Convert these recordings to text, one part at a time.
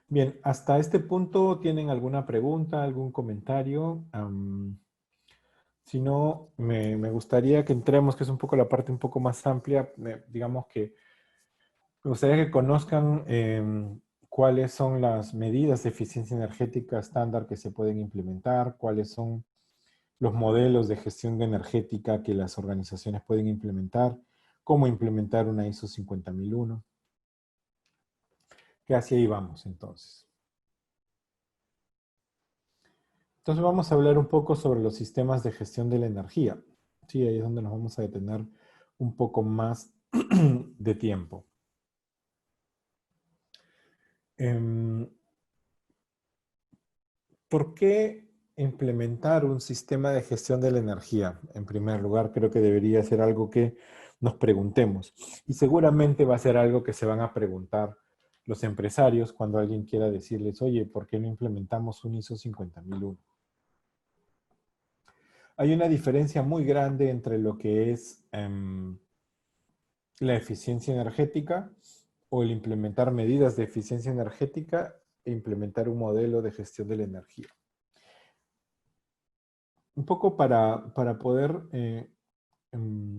Bien, hasta este punto, ¿tienen alguna pregunta, algún comentario? Si no, me gustaría que entremos, que es un poco la parte un poco más amplia, digamos que me gustaría que conozcan cuáles son las medidas de eficiencia energética estándar que se pueden implementar, cuáles son los modelos de gestión energética que las organizaciones pueden implementar, cómo implementar una ISO 50001, que hacia ahí vamos entonces. Entonces vamos a hablar un poco sobre los sistemas de gestión de la energía. Sí, ahí es donde nos vamos a detener un poco más de tiempo. Em, ¿Por qué implementar un sistema de gestión de la energía? En primer lugar, creo que debería ser algo que nos preguntemos. Y seguramente va a ser algo que se van a preguntar los empresarios cuando alguien quiera decirles, oye, ¿por qué no implementamos un ISO 50001? Hay una diferencia muy grande entre lo que es la eficiencia energética o el implementar medidas de eficiencia energética e implementar un modelo de gestión de la energía. Un poco para poder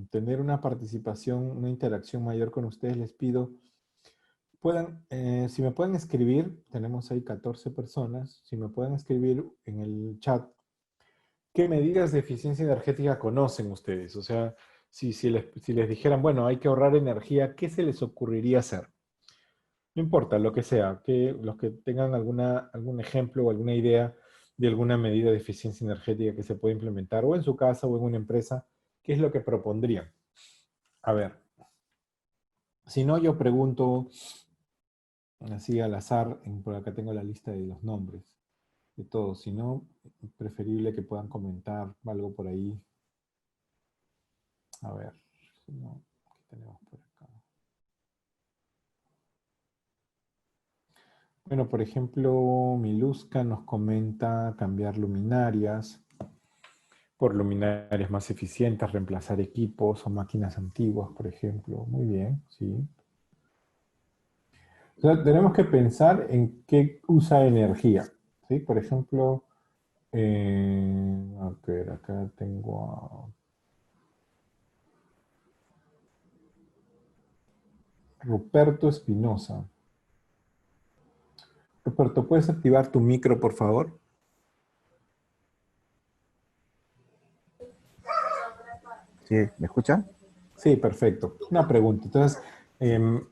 tener una participación, una interacción mayor con ustedes, les pido, si me pueden escribir, tenemos ahí 14 personas, si me pueden escribir en el chat, ¿qué medidas de eficiencia energética conocen ustedes? O sea, si les dijeran, bueno, hay que ahorrar energía, ¿qué se les ocurriría hacer? No importa, lo que sea, que los que tengan algún ejemplo o alguna idea de alguna medida de eficiencia energética que se puede implementar o en su casa o en una empresa, ¿qué es lo que propondrían? A ver, si no, yo pregunto así al azar, por acá tengo la lista de los nombres de todos, si no, preferible que puedan comentar algo por ahí. A ver, si no, ¿qué tenemos por acá? Bueno, por ejemplo, Miluska nos comenta cambiar luminarias por luminarias más eficientes, reemplazar equipos o máquinas antiguas, por ejemplo. Muy bien, sí. O sea, tenemos que pensar en qué usa energía, ¿sí? Por ejemplo, a ver, acá tengo a Ruperto Espinosa. Ruperto, ¿puedes activar tu micro, por favor? Sí, ¿me escuchan? Sí, perfecto. Una pregunta. Entonces, em,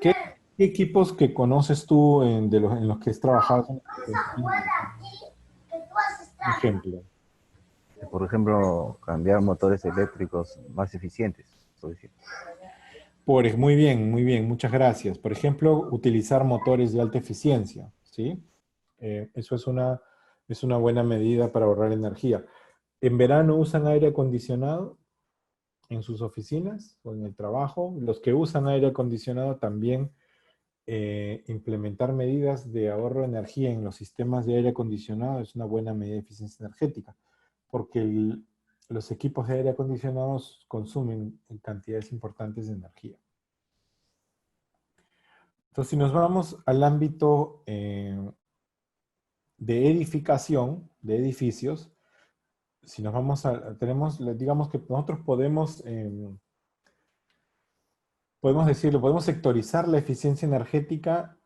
¿qué equipos que conoces tú en los que has trabajado? Un ejemplo. Por ejemplo, cambiar motores eléctricos más eficientes. Estoy diciendo. Muy bien, muchas gracias. Por ejemplo, utilizar motores de alta eficiencia, ¿sí? Eso es una buena medida para ahorrar energía. ¿En verano usan aire acondicionado en sus oficinas o en el trabajo? Los que usan aire acondicionado también implementar medidas de ahorro de energía en los sistemas de aire acondicionado es una buena medida de eficiencia energética, porque los equipos de aire acondicionado consumen cantidades importantes de energía. Entonces, si nos vamos al ámbito de edificación, de edificios, si nos vamos digamos que nosotros podemos decirlo, podemos sectorizar la eficiencia energética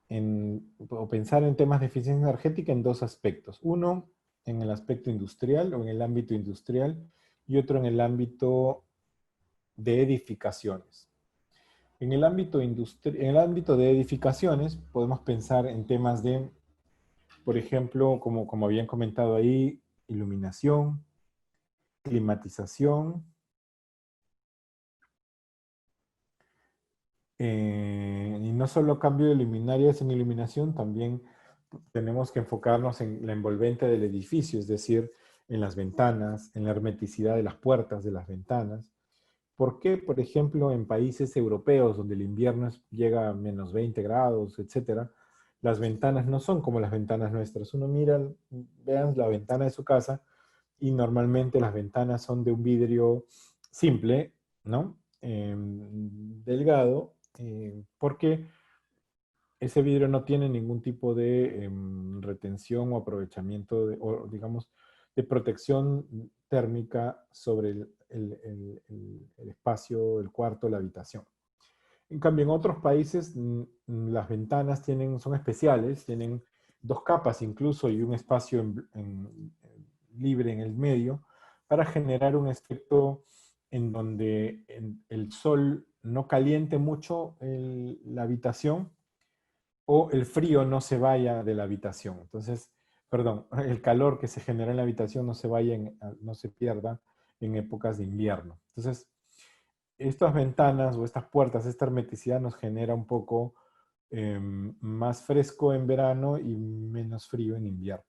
o pensar en temas de eficiencia energética en dos aspectos. Uno, en el aspecto industrial o en el ámbito industrial y otro en el ámbito de edificaciones. En el ámbito de edificaciones podemos pensar en temas de, por ejemplo, como habían comentado ahí, iluminación, climatización, y no solo cambio de luminarias en iluminación, también tenemos que enfocarnos en la envolvente del edificio, es decir, en las ventanas, en la hermeticidad de las puertas de las ventanas. ¿Por qué, por ejemplo, en países europeos donde el invierno llega a menos 20 grados, etcétera, las ventanas no son como las ventanas nuestras? Uno mira, vean la ventana de su casa y normalmente las ventanas son de un vidrio simple, ¿no? Delgado, porque ese vidrio no tiene ningún tipo de retención o aprovechamiento, o digamos, de protección térmica sobre el espacio, el cuarto, la habitación. En cambio, en otros países las ventanas son especiales, tienen dos capas incluso y un espacio libre en el medio para generar un efecto en donde el sol no caliente mucho la habitación o el frío no se vaya de la habitación. Entonces, perdón, el calor que se genera en la habitación no se vaya, no se pierda en épocas de invierno. Entonces, estas ventanas o estas puertas, esta hermeticidad nos genera un poco más fresco en verano y menos frío en invierno.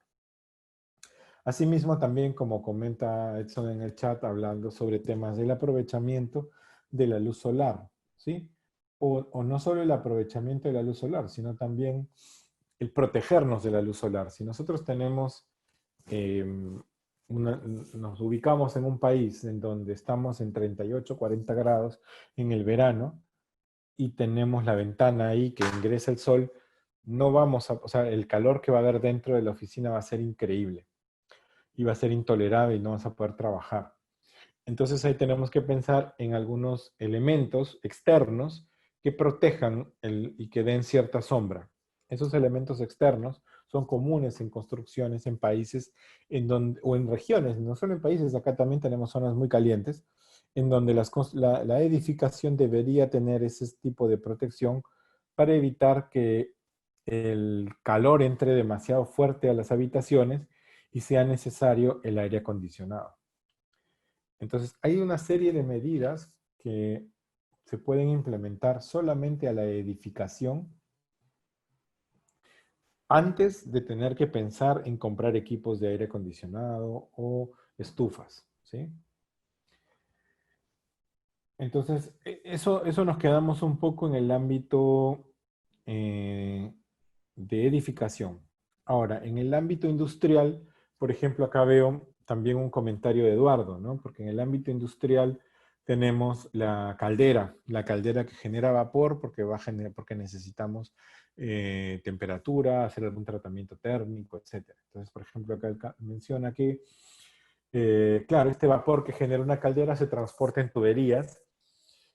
Asimismo, también como comenta Edson en el chat, hablando sobre temas del aprovechamiento de la luz solar, ¿sí? O no solo el aprovechamiento de la luz solar, sino también el protegernos de la luz solar. Si nosotros tenemos, eh, nos ubicamos en un país en donde estamos en 38, 40 grados en el verano y tenemos la ventana ahí que ingresa el sol, no vamos a, o sea, el calor que va a haber dentro de la oficina va a ser increíble y va a ser intolerable y no vas a poder trabajar. Entonces ahí tenemos que pensar en algunos elementos externos que protejan y que den cierta sombra. Esos elementos externos son comunes en construcciones, en países, o en regiones, no solo en países, acá también tenemos zonas muy calientes, en donde la edificación debería tener ese tipo de protección para evitar que el calor entre demasiado fuerte a las habitaciones y sea necesario el aire acondicionado. Entonces, hay una serie de medidas que se pueden implementar solamente a la edificación antes de tener que pensar en comprar equipos de aire acondicionado o estufas, ¿sí? Entonces, eso nos quedamos un poco en el ámbito de edificación. Ahora, en el ámbito industrial, por ejemplo, acá veo también un comentario de Eduardo, ¿no? Porque en el ámbito industrial tenemos la caldera que genera vapor porque necesitamos temperatura, hacer algún tratamiento térmico, etc. Entonces, por ejemplo, acá menciona que, claro, este vapor que genera una caldera se transporta en tuberías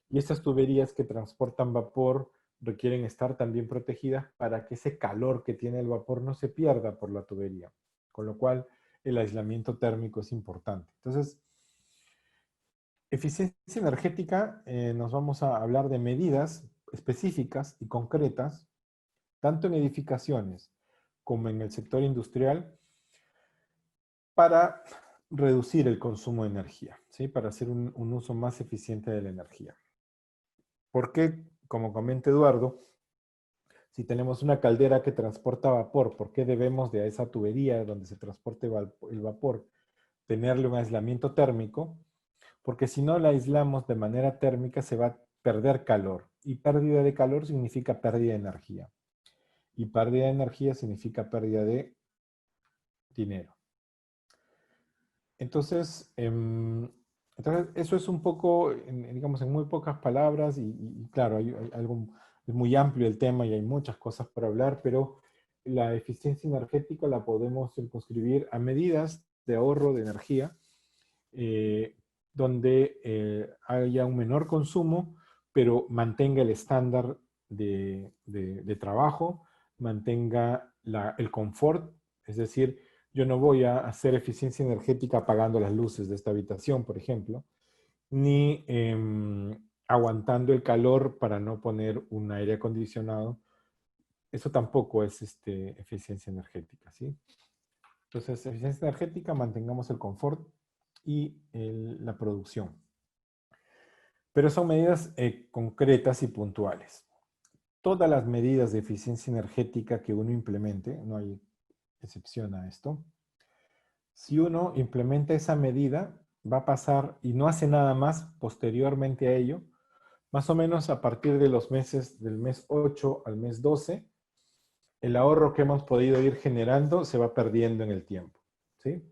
y estas tuberías que transportan vapor requieren estar también protegidas para que ese calor que tiene el vapor no se pierda por la tubería. Con lo cual, el aislamiento térmico es importante. Entonces, eficiencia energética, nos vamos a hablar de medidas específicas y concretas, tanto en edificaciones como en el sector industrial, para reducir el consumo de energía, ¿sí? Para hacer un uso más eficiente de la energía. Porque, como comenta Eduardo, si tenemos una caldera que transporta vapor, ¿por qué debemos de a esa tubería donde se transporte el vapor tenerle un aislamiento térmico? Porque si no la aislamos de manera térmica se va a perder calor. Y pérdida de calor significa pérdida de energía. Y pérdida de energía significa pérdida de dinero. Entonces, eso es un poco, digamos, en muy pocas palabras, y claro, hay algo, es muy amplio el tema y hay muchas cosas por hablar, pero la eficiencia energética la podemos circunscribir a medidas de ahorro de energía, eh, donde haya un menor consumo, pero mantenga el estándar de trabajo, mantenga el confort, es decir, yo no voy a hacer eficiencia energética apagando las luces de esta habitación, por ejemplo, ni aguantando el calor para no poner un aire acondicionado. Eso tampoco es eficiencia energética, ¿sí? Entonces, eficiencia energética, mantengamos el confort y la producción. Pero son medidas concretas y puntuales. Todas las medidas de eficiencia energética que uno implemente, no hay excepción a esto, si uno implementa esa medida, va a pasar y no hace nada más posteriormente a ello, más o menos a partir de los meses, del mes 8 al mes 12, el ahorro que hemos podido ir generando se va perdiendo en el tiempo, ¿sí?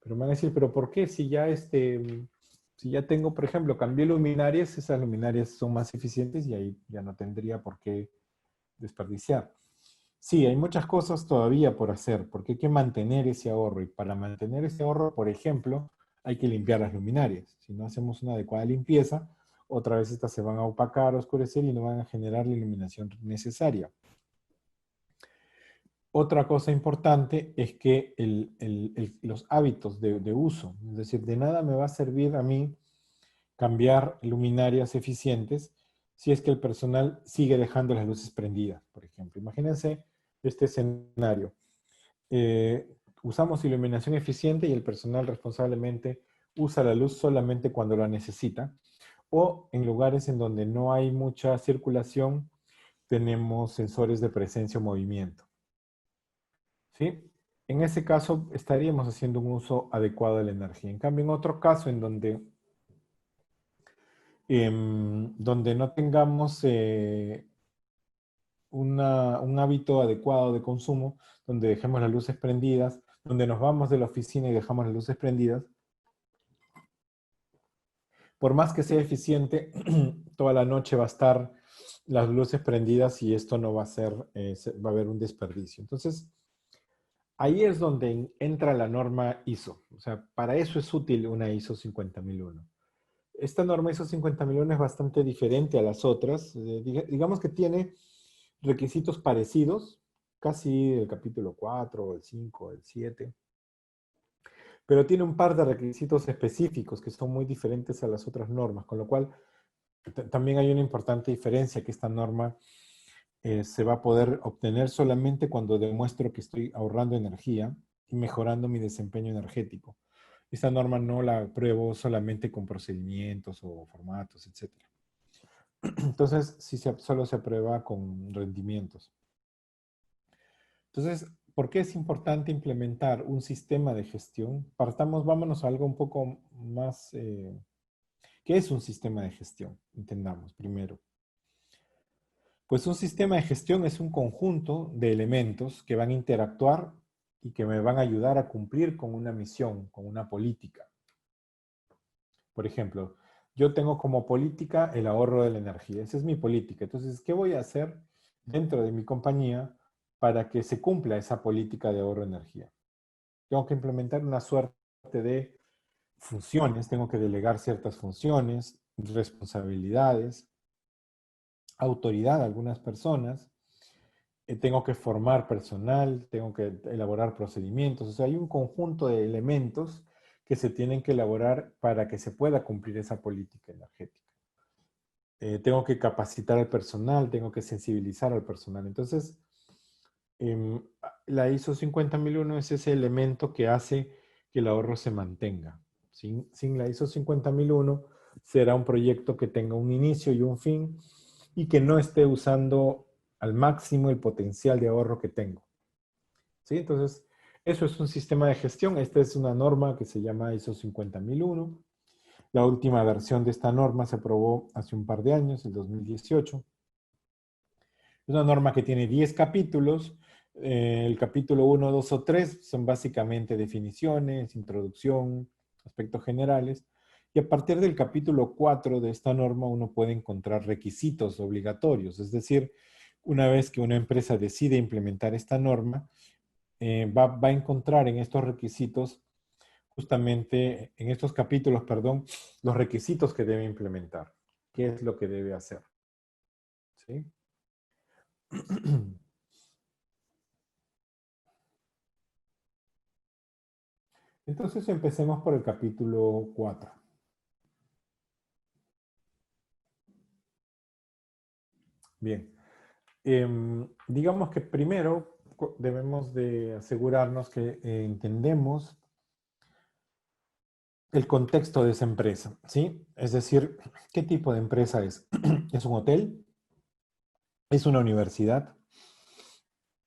Pero me van a decir, ¿pero por qué? Si ya tengo, por ejemplo, cambié luminarias, esas luminarias son más eficientes y ahí ya no tendría por qué desperdiciar. Sí, hay muchas cosas todavía por hacer, porque hay que mantener ese ahorro. Y para mantener ese ahorro, por ejemplo, hay que limpiar las luminarias. Si no hacemos una adecuada limpieza, otra vez estas se van a opacar, oscurecer y no van a generar la iluminación necesaria. Otra cosa importante es que los hábitos de uso, es decir, de nada me va a servir a mí cambiar luminarias eficientes si es que el personal sigue dejando las luces prendidas, por ejemplo. Imagínense este escenario. Usamos iluminación eficiente y el personal responsablemente usa la luz solamente cuando la necesita, o en lugares en donde no hay mucha circulación, tenemos sensores de presencia o movimiento. ¿Sí? En ese caso estaríamos haciendo un uso adecuado de la energía. En cambio, en otro caso en donde no tengamos un hábito adecuado de consumo, donde dejemos las luces prendidas, donde nos vamos de la oficina y dejamos las luces prendidas, por más que sea eficiente, toda la noche va a estar las luces prendidas y esto no va a ser, va a haber un desperdicio. Entonces, ahí es donde entra la norma ISO. O sea, para eso es útil una ISO 50001. Esta norma ISO 50001 es bastante diferente a las otras. Digamos que tiene requisitos parecidos, casi el capítulo 4, el 5, el 7, pero tiene un par de requisitos específicos que son muy diferentes a las otras normas, con lo cual también hay una importante diferencia, que esta norma se va a poder obtener solamente cuando demuestro que estoy ahorrando energía y mejorando mi desempeño energético. Esta norma no la apruebo solamente con procedimientos o formatos, etc. Entonces, sí solo se aprueba con rendimientos. Entonces, ¿por qué es importante implementar un sistema de gestión? Vámonos a algo un poco más. ¿Qué es un sistema de gestión? Entendamos primero. Pues un sistema de gestión es un conjunto de elementos que van a interactuar y que me van a ayudar a cumplir con una misión, con una política. Por ejemplo, yo tengo como política el ahorro de la energía. Esa es mi política. Entonces, ¿qué voy a hacer dentro de mi compañía para que se cumpla esa política de ahorro de energía? Tengo que implementar una suerte de funciones, tengo que delegar ciertas funciones, responsabilidades, autoridad a algunas personas, tengo que formar personal, tengo que elaborar procedimientos, o sea, hay un conjunto de elementos que se tienen que elaborar para que se pueda cumplir esa política energética. Tengo que capacitar al personal, tengo que sensibilizar al personal. Entonces, eh, la ISO 50001 es ese elemento que hace que el ahorro se mantenga. Sin la ISO 50001 será un proyecto que tenga un inicio y un fin y que no esté usando al máximo el potencial de ahorro que tengo. ¿Sí? Entonces, eso es un sistema de gestión. Esta es una norma que se llama ISO 50001. La última versión de esta norma se aprobó hace un par de años, el 2018. Es una norma que tiene 10 capítulos. El capítulo 1, 2 o 3 son básicamente definiciones, introducción, aspectos generales. Y a partir del capítulo 4 de esta norma uno puede encontrar requisitos obligatorios. Es decir, una vez que una empresa decide implementar esta norma, va a encontrar en estos requisitos, justamente en estos capítulos, perdón, los requisitos que debe implementar. ¿Qué es lo que debe hacer? ¿Sí? Entonces empecemos por el capítulo 4. Bien. Digamos que primero debemos de asegurarnos que entendemos el contexto de esa empresa, ¿sí? Es decir, ¿qué tipo de empresa es? ¿Es un hotel? ¿Es una universidad?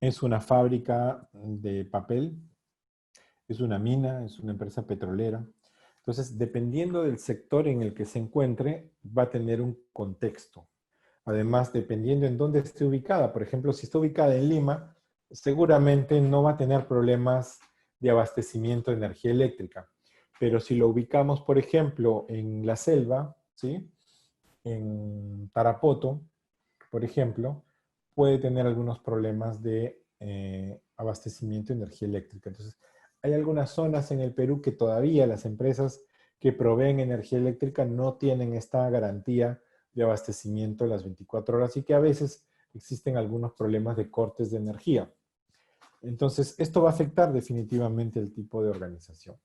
¿Es una fábrica de papel? ¿Es una mina? ¿Es una empresa petrolera? Entonces, dependiendo del sector en el que se encuentre, va a tener un contexto. Además, dependiendo en dónde esté ubicada, por ejemplo, si está ubicada en Lima, seguramente no va a tener problemas de abastecimiento de energía eléctrica. Pero si lo ubicamos, por ejemplo, en la selva, ¿sí? En Tarapoto, por ejemplo, puede tener algunos problemas de abastecimiento de energía eléctrica. Entonces, hay algunas zonas en el Perú que todavía las empresas que proveen energía eléctrica no tienen esta garantía de abastecimiento a las 24 horas y que a veces existen algunos problemas de cortes de energía. Entonces, esto va a afectar definitivamente el tipo de organización.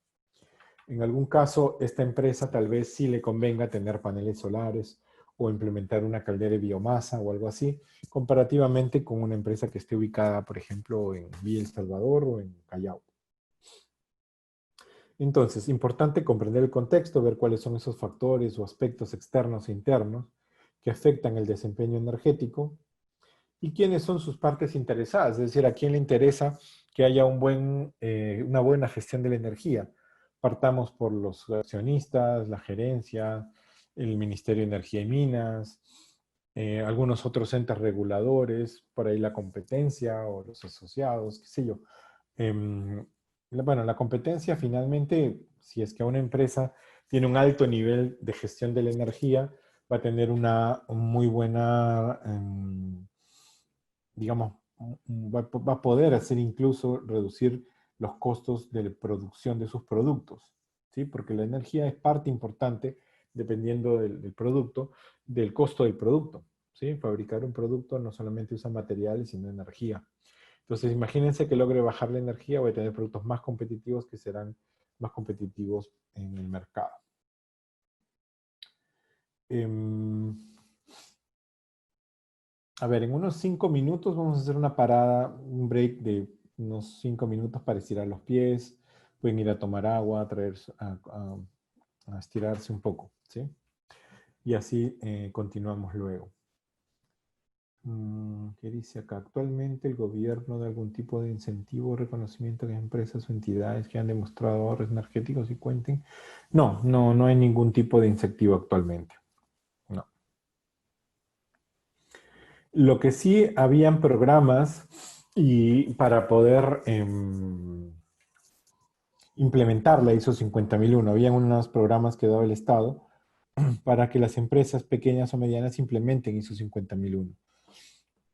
En algún caso, esta empresa tal vez sí le convenga tener paneles solares o implementar una caldera de biomasa o algo así, comparativamente con una empresa que esté ubicada, por ejemplo, en Villa El Salvador o en Callao. Entonces, importante comprender el contexto, ver cuáles son esos factores o aspectos externos e internos que afectan el desempeño energético y quiénes son sus partes interesadas, es decir, a quién le interesa que haya una buena gestión de la energía. Partamos por los accionistas, la gerencia, el Ministerio de Energía y Minas, algunos otros entes reguladores, por ahí la competencia o los asociados, qué sé yo. Bueno, la competencia finalmente, si es que una empresa tiene un alto nivel de gestión de la energía, va a tener una muy buena, digamos, va a poder hacer incluso reducir los costos de producción de sus productos, ¿sí? Porque la energía es parte importante, dependiendo del producto, del costo del producto, ¿sí? Fabricar un producto no solamente usa materiales, sino energía. Entonces, imagínense que logre bajar la energía, voy a tener productos más competitivos que serán más competitivos en el mercado. A ver, en unos 5 minutos vamos a hacer una parada, un break de unos 5 minutos para estirar los pies. Pueden ir a tomar agua, a estirarse un poco, ¿sí? Y así continuamos luego. ¿Qué dice acá? Actualmente el gobierno da algún tipo de incentivo o reconocimiento a las empresas o entidades que han demostrado ahorros energéticos y cuenten. No hay ningún tipo de incentivo actualmente. No. Lo que sí habían programas y para poder implementar la ISO 50001, habían unos programas que daba el Estado para que las empresas pequeñas o medianas implementen ISO 50001.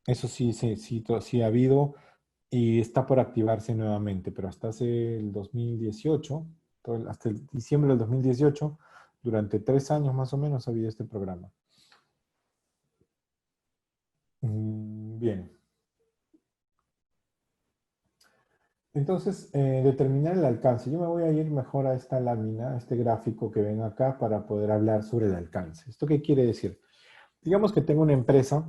Eso sí ha habido y está por activarse nuevamente, pero hasta hace el 2018, hasta el diciembre del 2018, durante 3 años más o menos ha habido este programa. Bien. Entonces, determinar el alcance. Yo me voy a ir mejor a esta lámina, a este gráfico que ven acá para poder hablar sobre el alcance. ¿Esto qué quiere decir? Digamos que tengo una empresa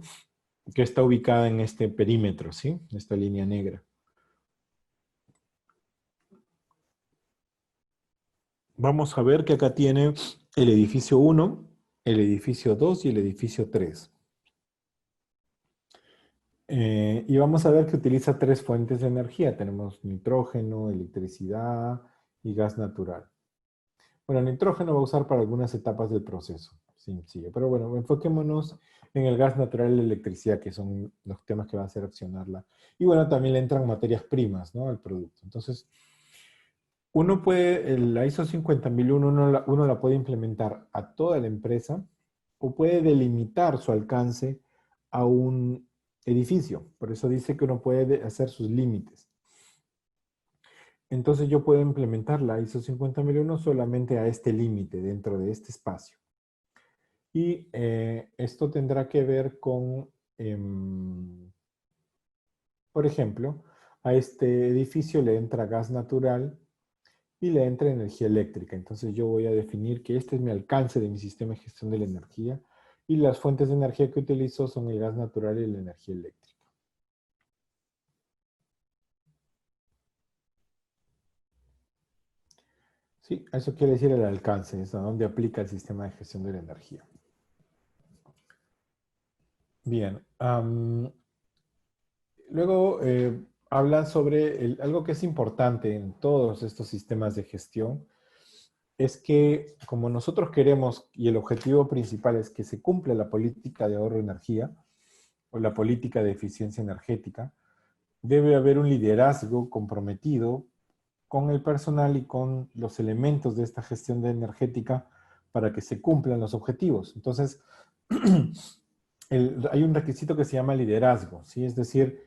que está ubicada en este perímetro, ¿sí? Esta línea negra. Vamos a ver que acá tiene el edificio 1, el edificio 2 y el edificio 3. Y vamos a ver que utiliza 3 fuentes de energía. Tenemos nitrógeno, electricidad y gas natural. Bueno, nitrógeno va a usar para algunas etapas del proceso. Sencillo. Pero bueno, enfoquémonos en el gas natural y la electricidad, que son los temas que va a hacer accionarla. Y bueno, también le entran materias primas, ¿no?, al producto. Entonces, uno puede, la ISO 50001, uno la puede implementar a toda la empresa o puede delimitar su alcance a un edificio. Por eso dice que uno puede hacer sus límites. Entonces yo puedo implementar la ISO 50001 solamente a este límite, dentro de este espacio. Y esto tendrá que ver con, por ejemplo, a este edificio le entra gas natural y le entra energía eléctrica. Entonces yo voy a definir que este es mi alcance de mi sistema de gestión de la energía y las fuentes de energía que utilizo son el gas natural y la energía eléctrica. Sí, eso quiere decir el alcance, es a donde aplica el sistema de gestión de la energía. Bien. Luego habla sobre algo que es importante en todos estos sistemas de gestión, es que como nosotros queremos y el objetivo principal es que se cumpla la política de ahorro de energía o la política de eficiencia energética, debe haber un liderazgo comprometido con el personal y con los elementos de esta gestión energética para que se cumplan los objetivos. Entonces, hay un requisito que se llama liderazgo, ¿sí? Es decir,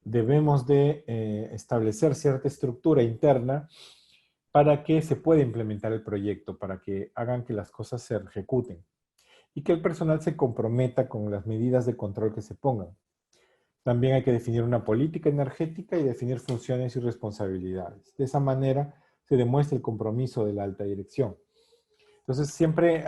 debemos de establecer cierta estructura interna para que se pueda implementar el proyecto, para que hagan que las cosas se ejecuten y que el personal se comprometa con las medidas de control que se pongan. También hay que definir una política energética y definir funciones y responsabilidades. De esa manera se demuestra el compromiso de la alta dirección. Entonces, siempre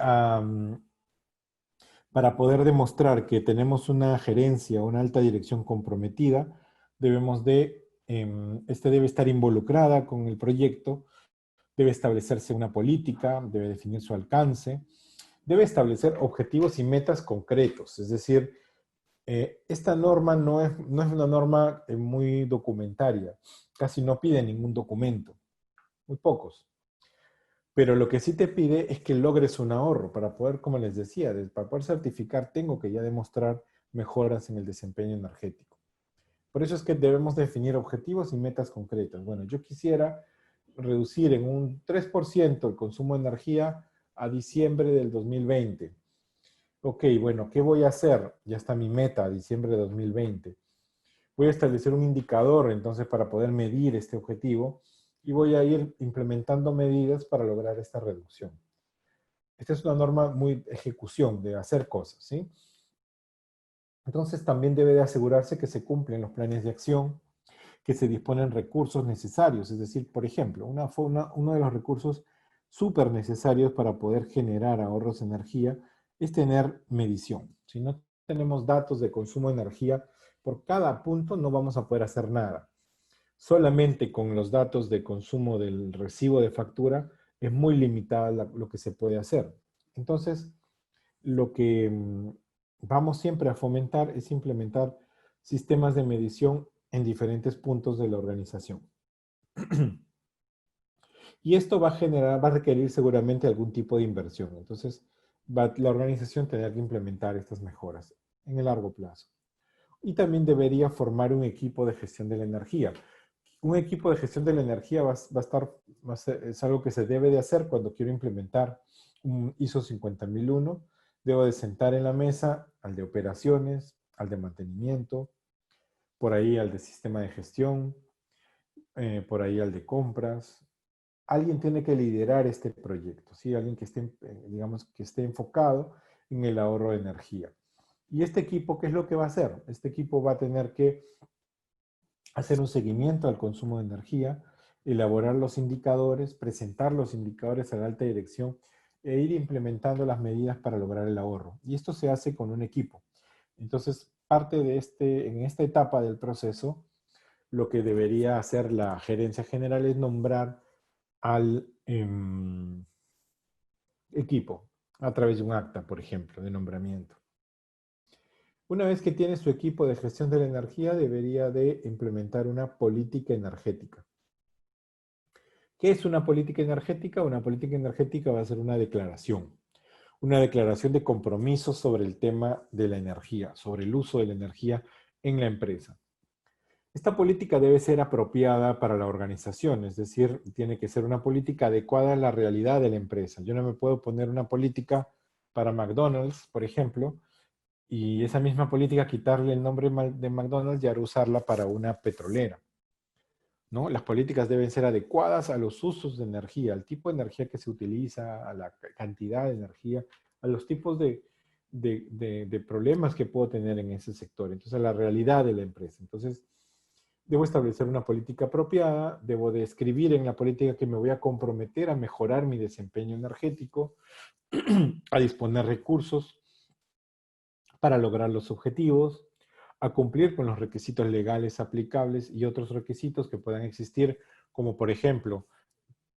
para poder demostrar que tenemos una gerencia, una alta dirección comprometida, debemos de, debe estar involucrada con el proyecto, debe establecerse una política, debe definir su alcance, debe establecer objetivos y metas concretos. Es decir, esta norma no es una norma muy documentaria, casi no pide ningún documento, muy pocos. Pero lo que sí te pide es que logres un ahorro para poder, como les decía, para poder certificar tengo que ya demostrar mejoras en el desempeño energético. Por eso es que debemos definir objetivos y metas concretas. Bueno, yo quisiera reducir en un 3% el consumo de energía a diciembre del 2020. Ok, bueno, ¿qué voy a hacer? Ya está mi meta a diciembre de 2020. Voy a establecer un indicador entonces para poder medir este objetivo y voy a ir implementando medidas para lograr esta reducción. Esta es una norma muy ejecución, de hacer cosas, ¿sí? Entonces también debe de asegurarse que se cumplen los planes de acción, que se disponen recursos necesarios. Es decir, por ejemplo, uno de los recursos súper necesarios para poder generar ahorros de energía es tener medición. Si no tenemos datos de consumo de energía por cada punto, no vamos a poder hacer nada. Solamente con los datos de consumo del recibo de factura es muy limitada lo que se puede hacer. Entonces, lo que vamos siempre a fomentar es implementar sistemas de medición en diferentes puntos de la organización. Y esto va a requerir seguramente algún tipo de inversión. Entonces, va la organización tener que implementar estas mejoras en el largo plazo. Y también debería formar un equipo de gestión de la energía. Un equipo de gestión de la energía va a estar, es algo que se debe de hacer cuando quiero implementar un ISO 50001. Debo de sentar en la mesa al de operaciones, al de mantenimiento, por ahí al de sistema de gestión, por ahí al de compras. Alguien tiene que liderar este proyecto, ¿sí? Alguien que esté, digamos, que esté enfocado en el ahorro de energía. Y este equipo, ¿qué es lo que va a hacer? Este equipo va a tener que hacer un seguimiento al consumo de energía, elaborar los indicadores, presentar los indicadores a la alta dirección e ir implementando las medidas para lograr el ahorro. Y esto se hace con un equipo. Entonces, parte de en esta etapa del proceso, lo que debería hacer la gerencia general es nombrar al equipo a través de un acta, por ejemplo, de nombramiento. Una vez que tiene su equipo de gestión de la energía, debería de implementar una política energética. ¿Qué es una política energética? Una política energética va a ser una declaración de compromiso sobre el tema de la energía, sobre el uso de la energía en la empresa. Esta política debe ser apropiada para la organización, es decir, tiene que ser una política adecuada a la realidad de la empresa. Yo no me puedo poner una política para McDonald's, por ejemplo, y esa misma política quitarle el nombre de McDonald's y ahora usarla para una petrolera, ¿no? Las políticas deben ser adecuadas a los usos de energía, al tipo de energía que se utiliza, a la cantidad de energía, a los tipos de problemas que puedo tener en ese sector, entonces a la realidad de la empresa. Entonces, debo establecer una política apropiada, debo de escribir en la política que me voy a comprometer a mejorar mi desempeño energético, a disponer recursos para lograr los objetivos, a cumplir con los requisitos legales aplicables y otros requisitos que puedan existir, como por ejemplo,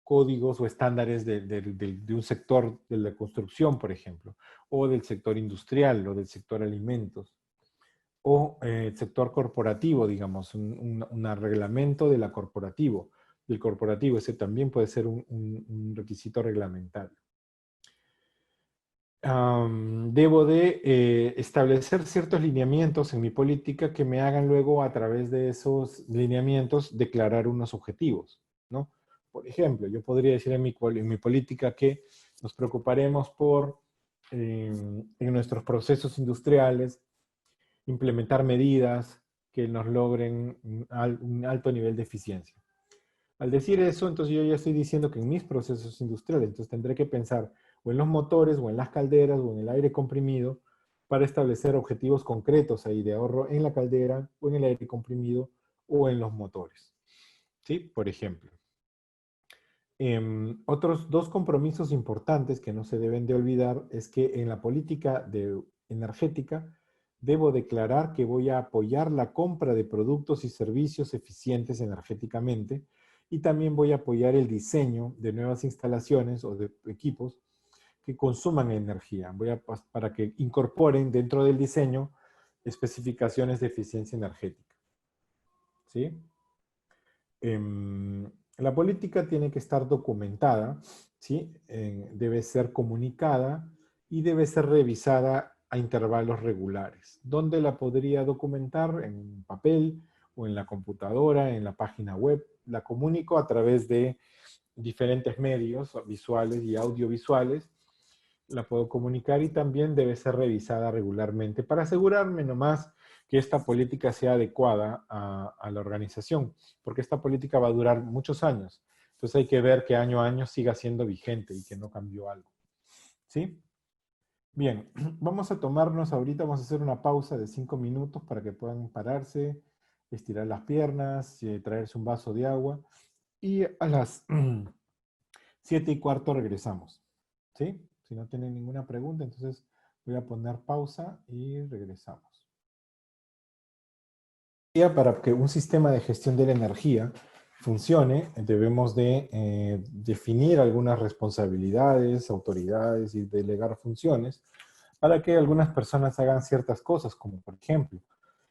códigos o estándares de un sector de la construcción, por ejemplo, o del sector industrial o del sector alimentos, o el sector corporativo, digamos, un reglamento de la corporativo, del corporativo. Ese también puede ser un requisito reglamentario. Debo de establecer ciertos lineamientos en mi política que me hagan luego a través de esos lineamientos declarar unos objetivos, ¿no? Por ejemplo, yo podría decir en mi política que nos preocuparemos por, en nuestros procesos industriales, implementar medidas que nos logren un alto nivel de eficiencia. Al decir eso, entonces yo ya estoy diciendo que en mis procesos industriales, entonces tendré que pensar o en los motores, o en las calderas, o en el aire comprimido, para establecer objetivos concretos ahí de ahorro en la caldera, o en el aire comprimido, o en los motores. ¿Sí? Por ejemplo. Otros dos compromisos importantes que no se deben de olvidar es que en la política energética debo declarar que voy a apoyar la compra de productos y servicios eficientes energéticamente y también voy a apoyar el diseño de nuevas instalaciones o de equipos que consuman energía. Para que incorporen dentro del diseño especificaciones de eficiencia energética. ¿Sí? La política tiene que estar documentada, ¿sí? Debe ser comunicada y debe ser revisada a intervalos regulares. ¿Dónde la podría documentar? En papel o en la computadora, en la página web. La comunico a través de diferentes medios visuales y audiovisuales. La puedo comunicar y también debe ser revisada regularmente para asegurarme nomás que esta política sea adecuada a la organización, porque esta política va a durar muchos años. Entonces hay que ver que año a año siga siendo vigente y que no cambió algo. ¿Sí? Bien, vamos a tomarnos ahorita, vamos a hacer una pausa de 5 minutos para que puedan pararse, estirar las piernas, traerse un vaso de agua y a las 7:15 regresamos. ¿Sí? Si no tienen ninguna pregunta, entonces voy a poner pausa y regresamos. Para que un sistema de gestión de la energía funcione, debemos de definir algunas responsabilidades, autoridades y delegar funciones para que algunas personas hagan ciertas cosas, como por ejemplo,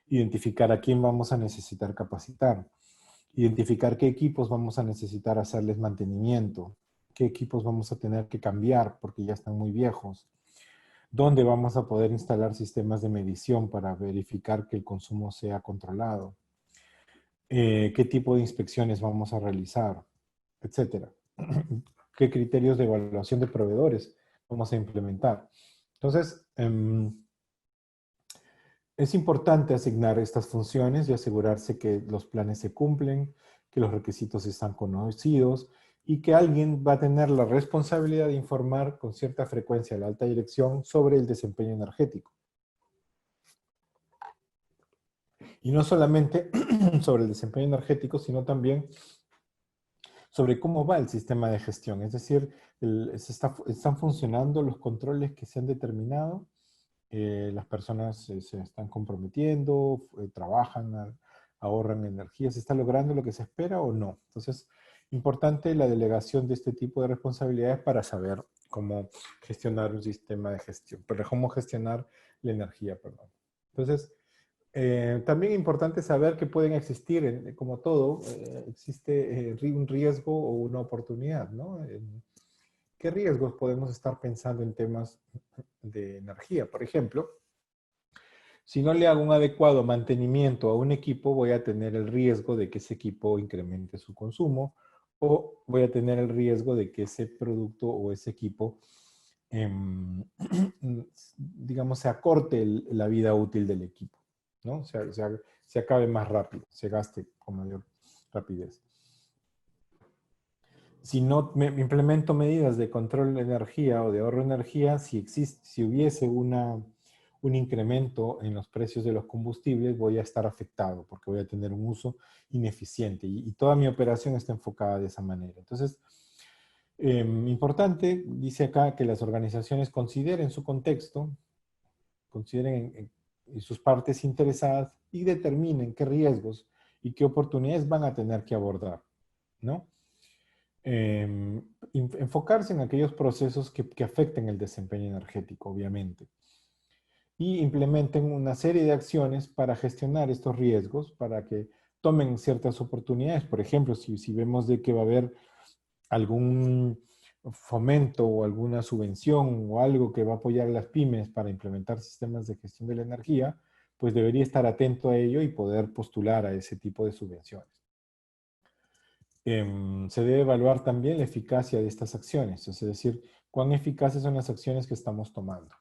identificar a quién vamos a necesitar capacitar, identificar qué equipos vamos a necesitar hacerles mantenimiento, qué equipos vamos a tener que cambiar porque ya están muy viejos, dónde vamos a poder instalar sistemas de medición para verificar que el consumo sea controlado, qué tipo de inspecciones vamos a realizar, etcétera. Qué criterios de evaluación de proveedores vamos a implementar. Entonces, es importante asignar estas funciones y asegurarse que los planes se cumplen, que los requisitos están conocidos y que alguien va a tener la responsabilidad de informar con cierta frecuencia a la alta dirección sobre el desempeño energético. Y no solamente sobre el desempeño energético, sino también sobre cómo va el sistema de gestión. Es decir, están funcionando los controles que se han determinado, las personas se están comprometiendo, trabajan, ahorran energía, ¿se está logrando lo que se espera o no? Entonces, importante la delegación de este tipo de responsabilidades para saber cómo gestionar un sistema de gestión, pero cómo gestionar la energía, perdón. Entonces, también importante saber que pueden existir, como todo, existe un riesgo o una oportunidad, ¿no? ¿Qué riesgos podemos estar pensando en temas de energía? Por ejemplo, si no le hago un adecuado mantenimiento a un equipo, voy a tener el riesgo de que ese equipo incremente su consumo o voy a tener el riesgo de que ese producto o ese equipo, digamos, se acorte la vida útil del equipo, ¿no? Se acabe más rápido, se gaste con mayor rapidez. Si no implemento medidas de control de energía o de ahorro de energía, si hubiese un incremento en los precios de los combustibles, voy a estar afectado porque voy a tener un uso ineficiente y toda mi operación está enfocada de esa manera. Entonces, importante, dice acá, que las organizaciones consideren su contexto, consideren sus partes interesadas y determinen qué riesgos y qué oportunidades van a tener que abordar, ¿no? Enfocarse en aquellos procesos que afecten el desempeño energético, obviamente. Y implementen una serie de acciones para gestionar estos riesgos, para que tomen ciertas oportunidades. Por ejemplo, si vemos de que va a haber algún fomento o alguna subvención o algo que va a apoyar a las pymes para implementar sistemas de gestión de la energía, pues debería estar atento a ello y poder postular a ese tipo de subvenciones. Se debe evaluar también la eficacia de estas acciones, es decir, cuán eficaces son las acciones que estamos tomando.